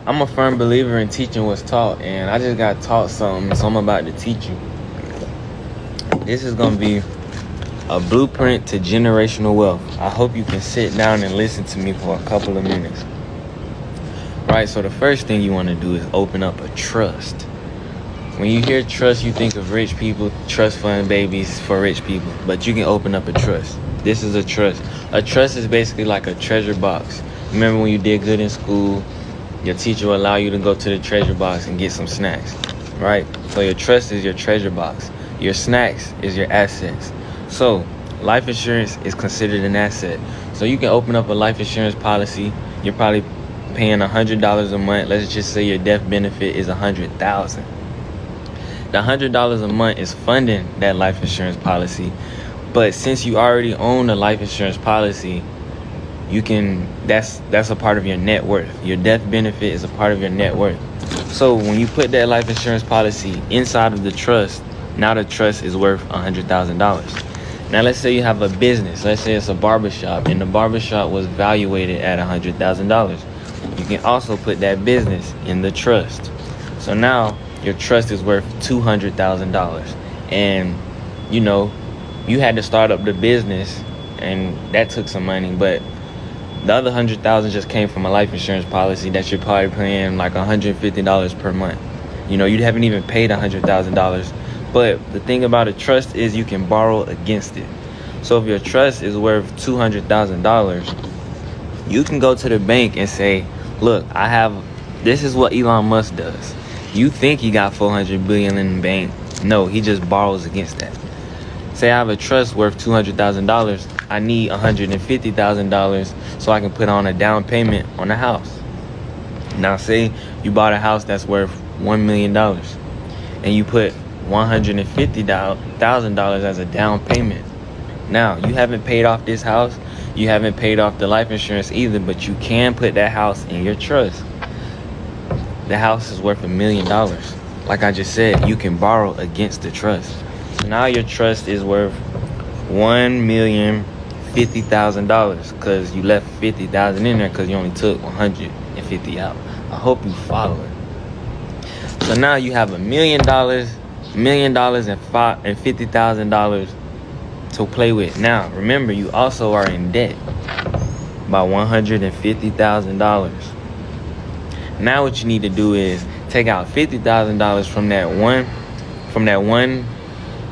I'm a firm believer in teaching what's taught, and I just got taught something, so I'm about to teach you. This is gonna be a blueprint to generational wealth. I hope you can sit down and listen to me for a couple of minutes. Right, so the first thing you want to do is open up a trust. When you hear trust, you think of rich people, trust fund babies for rich people, but you can open up a trust. This is a trust. A trust is basically like a treasure box. Remember when you did good in school, your teacher will allow you to go to the treasure box and get some snacks, right? So your trust is your treasure box. Your snacks is your assets. So life insurance is considered an asset. So you can open up a life insurance policy. You're probably paying $100 a month. Let's just say your death benefit is $100,000. The $100 a month is funding that life insurance policy. But since you already own a life insurance policy, you can that's a part of your net worth. Your death benefit is a part of your net worth. So when you put that life insurance policy inside of the trust, now the trust is worth $100,000. Now let's say you have a business. Let's say it's a barbershop, and the barbershop was valuated at $100,000. You can also put that business in the trust. So now your trust is worth $200,000. And you had to start up the business, and that took some money, but the other $100,000 just came from a life insurance policy that you're probably paying like $150 per month. You haven't even paid $100,000. But the thing about a trust is you can borrow against it. So if your trust is worth $200,000, you can go to the bank and say, look, this is what Elon Musk does. You think he got $400 billion in the bank. No, he just borrows against that. Say I have a trust worth $200,000. I need $150,000 so I can put on a down payment on a house. Now say you bought a house that's worth $1 million and you put $150,000 as a down payment. Now you haven't paid off this house. You haven't paid off the life insurance either, but you can put that house in your trust. The house is worth $1 million. Like I just said, you can borrow against the trust. So now your trust is worth $1,050,000 because you left $50,000 in there because you only took $150 out. I hope you follow it. So now you have $1 million and $50,000 to play with. Now remember, you also are in debt by $150,000. Now what you need to do is take out $50,000 from that $1,050,000.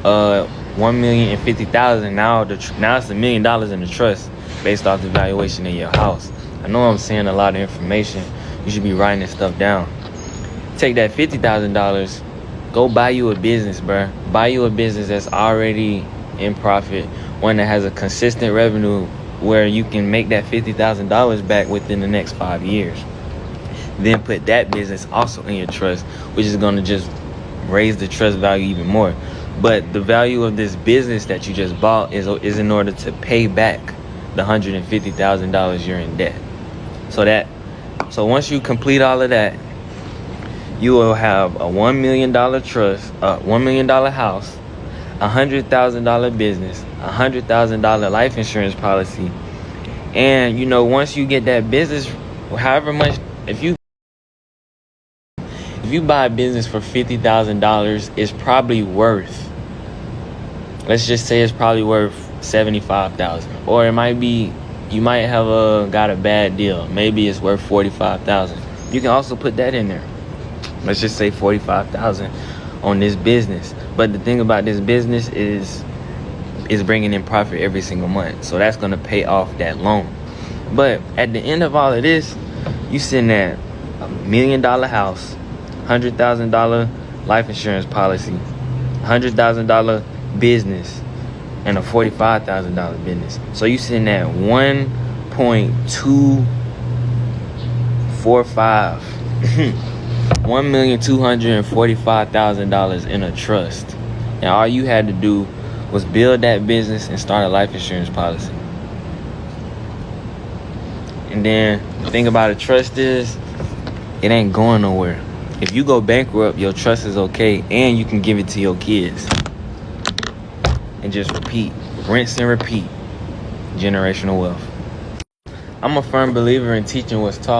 Now it's $1 million in the trust based off the valuation of your house. I know I'm saying a lot of information. You should be writing this stuff down. Take that $50,000, go buy you a business, bruh. Buy you a business that's already in profit, one that has a consistent revenue where you can make that $50,000 back within the next 5 years. Then put that business also in your trust, which is going to just raise the trust value even more. But the value of this business that you just bought is in order to pay back the $150,000 you're in debt. So once you complete all of that, you will have a $1 million trust, a $1 million house, $100,000 business, $100,000 life insurance policy. And once you get that business, however much, if you buy a business for $50,000, it's probably worth, let's just say it's probably worth $75,000. Or it might be, you might have got a bad deal. Maybe it's worth $45,000. You can also put that in there. Let's just say $45,000 on this business. But the thing about this business is bringing in profit every single month. So that's going to pay off that loan. But at the end of all of this, you sitting at $1 million house, $100,000 life insurance policy, $100,000 business, and a $45,000 business. So you sitting at $1.245 $1,245,000 in a trust. And all you had to do was build that business and start a life insurance policy. And then the thing about a trust is it ain't going nowhere. If you go bankrupt, your trust is okay, and you can give it to your kids. And just repeat, rinse and repeat. Generational wealth. I'm a firm believer in teaching what's taught.